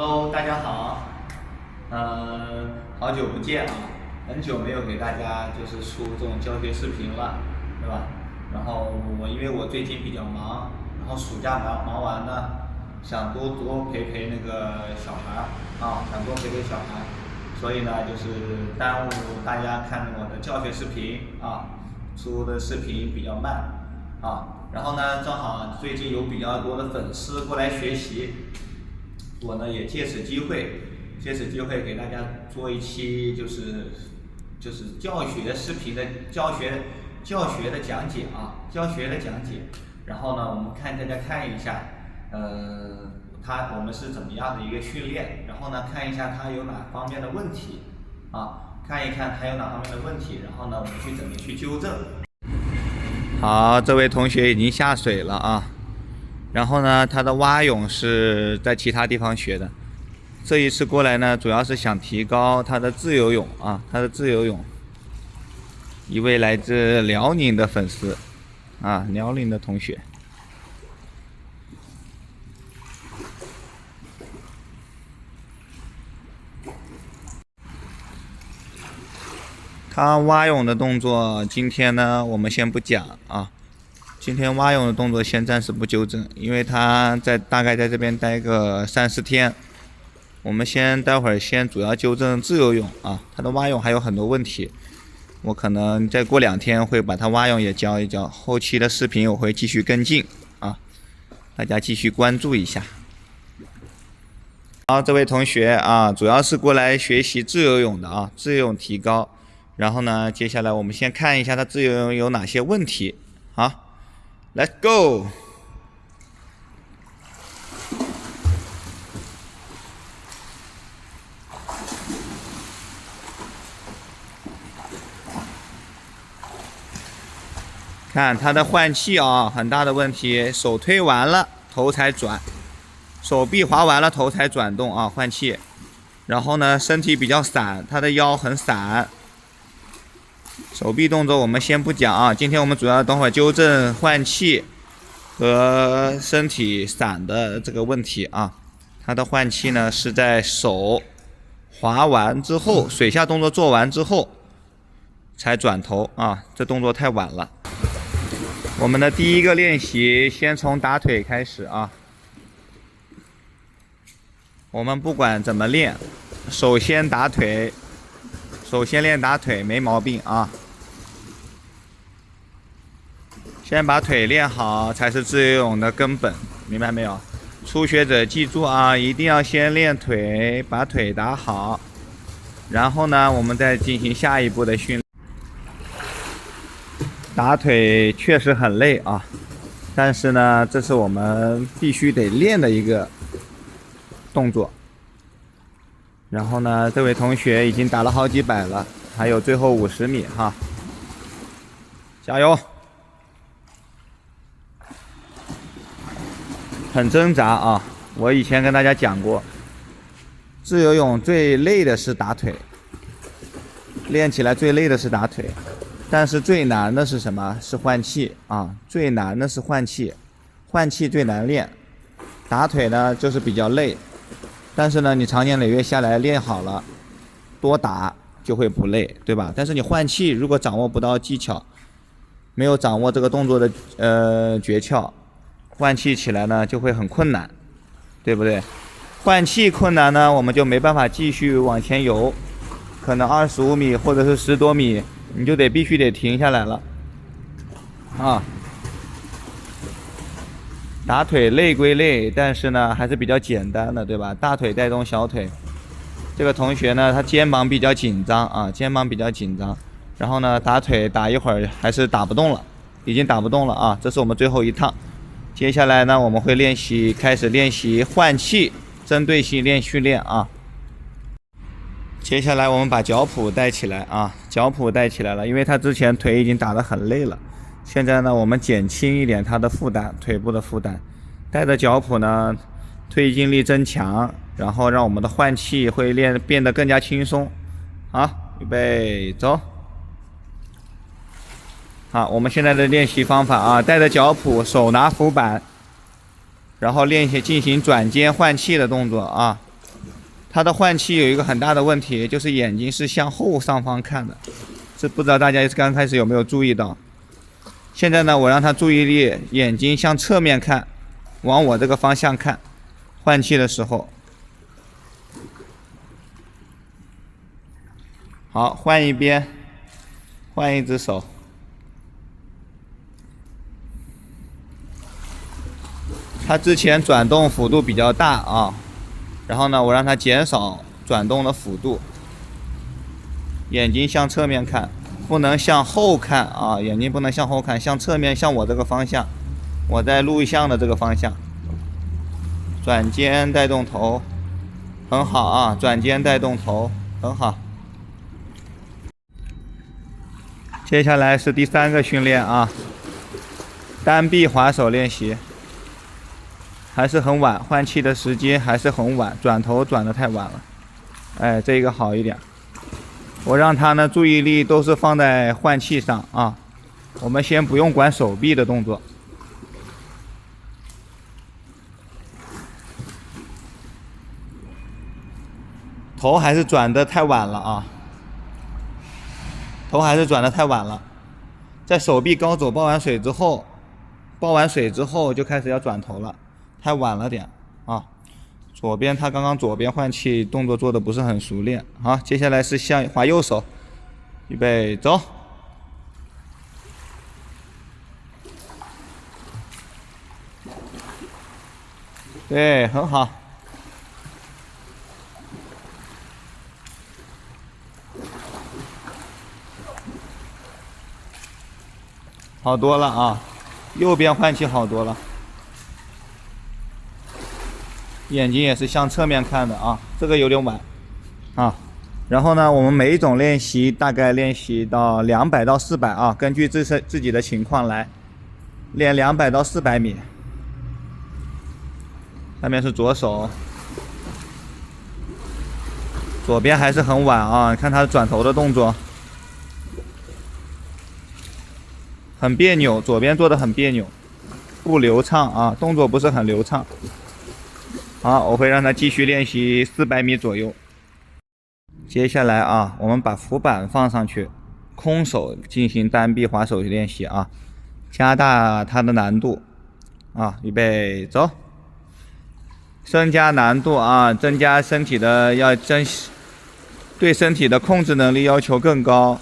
Hello，大家好，好久不见啊，很久没有给大家就是出这种教学视频了，对吧？然后因为我最近比较忙，然后暑假忙完呢，想多陪陪那个小孩啊，想多陪陪小孩，所以呢就是耽误大家看我的教学视频啊，出的视频比较慢啊，然后呢正好最近有比较多的粉丝过来学习。我呢也借此机会给大家做一期就是教学视频的教学的讲解啊，然后呢，我们大家看一下，我们是怎么样的一个训练，然后呢，看一下他有哪方面的问题，啊，看一看他有哪方面的问题，然后呢，我们怎么去纠正。好，这位同学已经下水了啊。然后呢，他的蛙泳是在其他地方学的，这一次过来呢，主要是想提高他的自由泳啊，一位来自辽宁的粉丝啊，辽宁的同学。他蛙泳的动作，今天呢，我们先不讲啊。今天蛙泳的动作先暂时不纠正，因为他大概在这边待个3-4天。我们待会儿先主要纠正自由泳啊，他的蛙泳还有很多问题，我可能再过2天会把他蛙泳也教一教，后期的视频我会继续跟进啊，大家继续关注一下。好，这位同学啊，主要是过来学习自由泳的啊，自由泳提高。然后呢，接下来我们先看一下他自由泳有哪些问题啊。Let's go！ 看他的换气啊，很大的问题，手推完了头才转，手臂划完了头才转动啊，换气。然后呢，身体比较散，他的腰很散。手臂动作我们先不讲啊，今天我们主要等会儿纠正换气和身体散的这个问题啊。他的换气呢是在手划完之后，水下动作做完之后才转头啊，这动作太晚了。我们的第一个练习先从打腿开始啊。我们不管怎么练，首先打腿。首先练打腿没毛病啊，先把腿练好才是自由泳的根本，明白没有？初学者记住啊，一定要先练腿，把腿打好，然后呢，我们再进行下一步的训练。打腿确实很累啊，但是呢，这是我们必须得练的一个动作。然后呢，这位同学已经打了好几百了，还有最后50米哈，加油！很挣扎啊，我以前跟大家讲过，自由泳最累的是打腿，练起来最累的是打腿，但是最难的是什么？是换气啊，最难的是换气，换气最难练，打腿呢就是比较累。但是呢，你长年累月下来练好了，多打就会不累，对吧？但是你换气如果掌握不到技巧，没有掌握这个动作的诀窍，换气起来呢就会很困难，对不对？换气困难呢，我们就没办法继续往前游，可能25米或者是10多米，你就必须得停下来了啊。打腿累归累，但是呢还是比较简单的，对吧？大腿带动小腿。这个同学呢，他肩膀比较紧张啊，然后呢，打腿打一会儿还是打不动了，已经打不动了啊。这是我们最后一趟。接下来呢，我们会开始练习换气，针对性训练啊。接下来我们把脚蹼带起来啊，脚蹼带起来了，因为他之前腿已经打得很累了。现在呢，我们减轻一点它的负担，腿部的负担，带着脚蹼呢，推进力增强，然后让我们的换气会变得更加轻松。好，预备走。好，我们现在的练习方法啊，带着脚蹼，手拿浮板，然后进行转肩换气的动作啊。他的换气有一个很大的问题，就是眼睛是向后上方看的，这不知道大家刚开始有没有注意到？现在呢，我让他注意力眼睛向侧面看，往我这个方向看，换气的时候。好，换一边，换一只手。他之前转动幅度比较大啊。然后呢，我让它减少转动的幅度，眼睛向侧面看，不能向后看啊，眼睛不能向后看，向侧面，向我这个方向，我在录像的这个方向。转肩带动头，很好啊，转肩带动头，很好。接下来是第3个训练啊，单臂划手练习。还是很晚，换气的时间还是很晚，转头转得太晚了。哎，这个好一点。我让他呢注意力都是放在换气上啊。我们先不用管手臂的动作。头还是转得太晚了啊。头还是转得太晚了。在手臂高肘抱完水之后就开始要转头了。太晚了点啊！左边他刚刚左边换气动作做的不是很熟练。好，接下来是向划右手，预备走。对，很好。好多了啊，右边换气好多了。眼睛也是向侧面看的啊，这个有点晚啊。然后呢，我们每一种练习大概练习到200到400啊，根据自己的情况来练200到400米。下面是左手，左边还是很晚啊，看他转头的动作很别扭，左边做的很别扭，不流畅啊，动作不是很流畅。好，我会让他继续练习400米左右。接下来啊，我们把浮板放上去，空手进行单臂划手练习啊，加大它的难度啊，预备走，增加难度啊，增加身体的对身体的控制能力要求更高。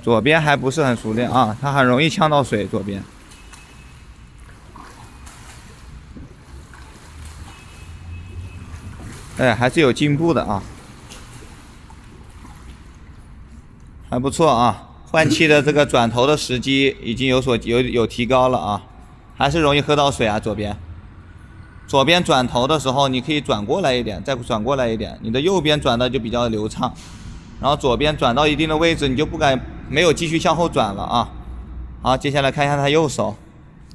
左边还不是很熟练啊，他很容易呛到水，左边。还是有进步的啊，还不错啊。换气的这个转头的时机已经有提高了啊，还是容易喝到水啊。左边转头的时候，你可以转过来一点，再转过来一点，你的右边转的就比较流畅。然后左边转到一定的位置，你就没有继续向后转了啊。好，接下来看一下他右手，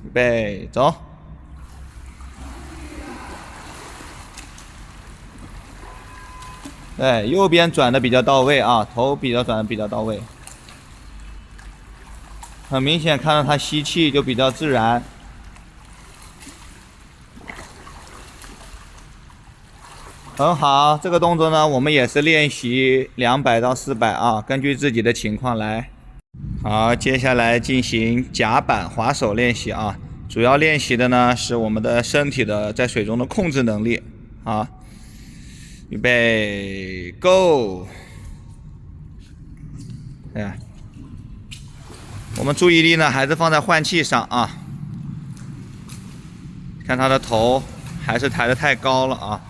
预备走。右边转的比较到位啊，头转的比较到位，很明显看到他吸气就比较自然。很好，这个动作呢，我们也是练习200到400啊，根据自己的情况来。好，接下来进行甲板划手练习啊，主要练习的呢是我们的身体的在水中的控制能力啊。预备 ，Go！ 我们注意力呢还是放在换气上啊。看他的头还是抬得太高了啊，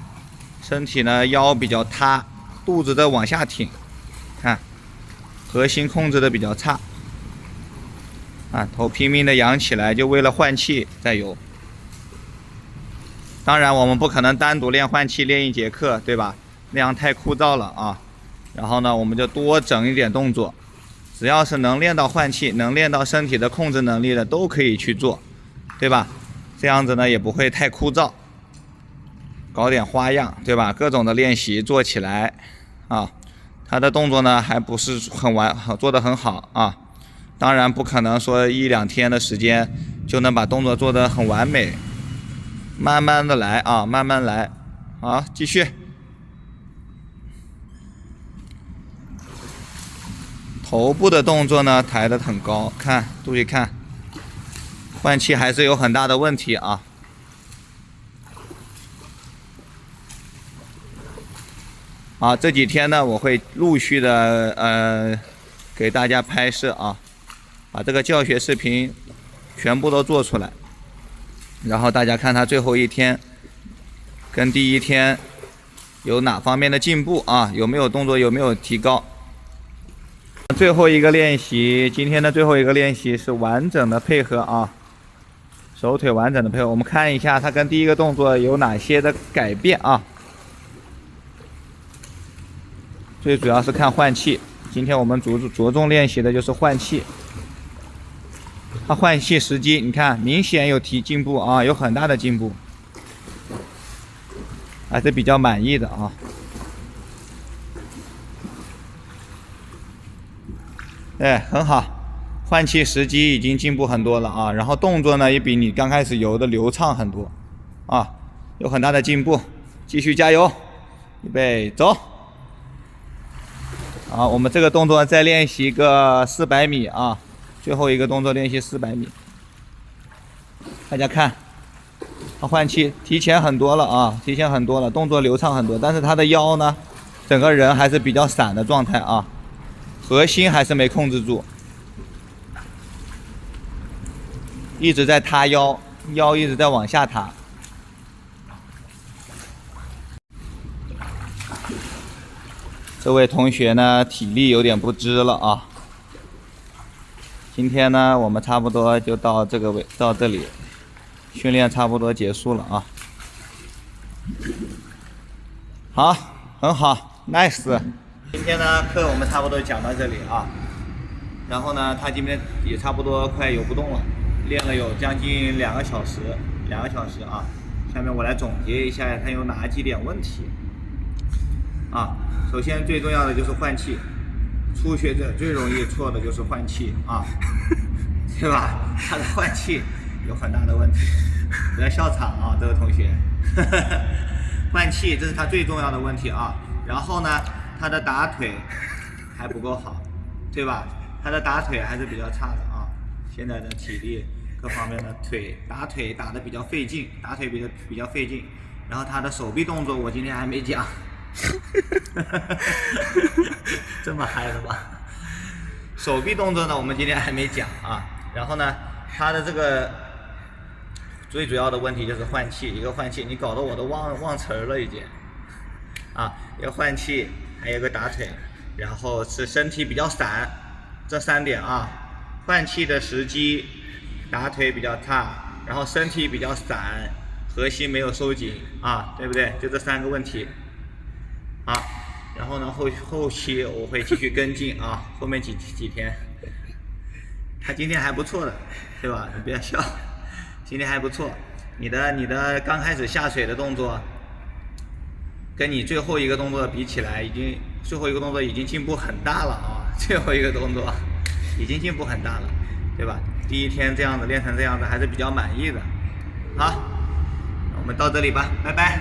身体呢腰比较塌，肚子在往下挺，看核心控制的比较差啊，头拼命的扬起来，就为了换气在游。当然，我们不可能单独练换气练1节课，对吧？那样太枯燥了啊。然后呢，我们就多整一点动作，只要是能练到换气、能练到身体的控制能力的，都可以去做，对吧？这样子呢，也不会太枯燥。搞点花样，对吧？各种的练习做起来啊，他的动作呢还不是做得很好啊。当然不可能说1-2天的时间就能把动作做得很完美。慢慢的来啊，慢慢来。好，继续。头部的动作呢，抬得很高，看，注意看，换气还是有很大的问题啊。啊，这几天呢，我会陆续的给大家拍摄啊，把这个教学视频全部都做出来，然后大家看他最后一天跟第一天有哪方面的进步啊，有没有动作有没有提高。最后一个练习，今天的最后一个练习是完整的配合啊，手腿完整的配合。我们看一下它跟第一个动作有哪些的改变啊。最主要是看换气，今天我们着重练习的就是换气。它换气时机，你看明显有进步啊，有很大的进步，还是比较满意的啊。哎，很好，换气时机已经进步很多了啊，然后动作呢也比你刚开始游的流畅很多啊，有很大的进步，继续加油，预备走。好，我们这个动作再练习个400米啊，最后一个动作练习400米。大家看，他换气提前很多了啊，提前很多了，动作流畅很多，但是他的腰呢，整个人还是比较散的状态啊，核心还是没控制住，一直在塌腰，腰一直在往下塌。这位同学呢，体力有点不支了啊。今天呢，我们差不多就到这里，训练差不多结束了啊。好，很好 ，nice。今天呢，课我们差不多讲到这里啊。然后呢，他今天也差不多快游不动了，练了有将近2个小时啊。下面我来总结一下他有哪几点问题啊。首先最重要的就是换气，初学者最容易错的就是换气啊，对吧？他的换气有很大的问题，不要笑场啊，这位同学。换气这是他最重要的问题啊。然后呢，他的打腿还不够好，对吧？他的打腿还是比较差的啊。现在的体力各方面的打腿打得比较费劲，比较费劲。然后他的手臂动作我今天还没讲。这么嗨的吧？手臂动作呢，我们今天还没讲啊。然后呢，他的这个最主要的问题就是换气，一个换气，你搞得我都忘词儿了已经。啊，一个换气，还有一个打腿，然后是身体比较散，这3点啊。换气的时机，打腿比较差，然后身体比较散，核心没有收紧啊，对不对？就这3个问题。啊，然后呢，后期我会继续跟进啊，后面几天，他今天还不错的，对吧？你不要笑，今天还不错。你的刚开始下水的动作，跟你最后一个动作比起来，最后一个动作已经进步很大了啊！最后一个动作已经进步很大了，对吧？第一天这样子练成这样子，还是比较满意的。好，我们到这里吧，拜拜。